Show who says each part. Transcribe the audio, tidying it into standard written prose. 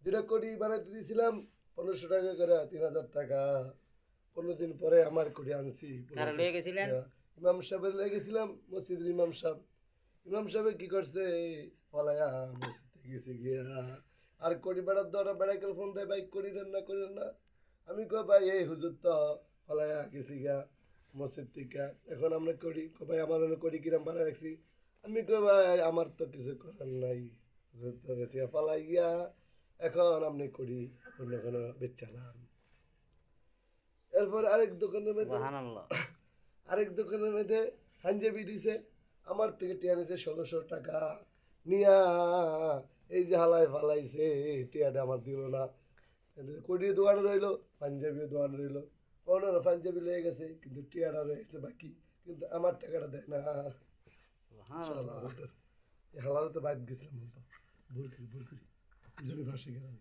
Speaker 1: যেটা কোটি বানাইতে দিয়েছিলাম 1500 টাকা করে, 3000 টাকা। 15 দিন পরে আমার কোটি আনছি।
Speaker 2: কারা লয়ে গেছিলেন?
Speaker 1: ইমাম সাহেবের লেগে গেছিলাম, মসজিদের ইমাম সাহেব। ইমাম সাহেব কি করছে, পলায়া মসজিদে গেছে গিয়া। আর কোটি বেড়ার দ্বারা বেড়াইকাল ফোন দেয়, বাইক করিলেন না করিলেন না। আমি কই ভাই এই হুজুর তো পলায়া গেছি গিয়া মসজিদ থেকে, এখন আমরা করি। কই ভাই আমার অন্য করি কিরাম বানায় রাখছি। আমি কই ভাই আমার তো কিছু করার নাই, হুজুর তো গেছি পালাই গিয়া, এখন আপনি করি অন্য কোনো বেচালাম। এরপর
Speaker 2: সুবহানাল্লাহ।
Speaker 1: আরেক দোকানের মধ্যে পাঞ্জাবি দিছে, আমার থেকে টিয়া নিছে 1600 টাকা নিয়া। এই যে হালাই ফালাইছে, টিয়াটা আমার দিল না। কোটির দোকানে রইলো, পাঞ্জাবিও দোকানে রইলো। ওনারা পাঞ্জাবি লেগে গেছে, কিন্তু টিয়াটা রয়ে গেছে বাকি, কিন্তু আমার টাকাটা দেয় না।
Speaker 2: সুবহানাল্লাহ।
Speaker 1: হালাল তো বাদ গেছিলাম, ভুল করি এই জন্য ফাঁসি গেলাম।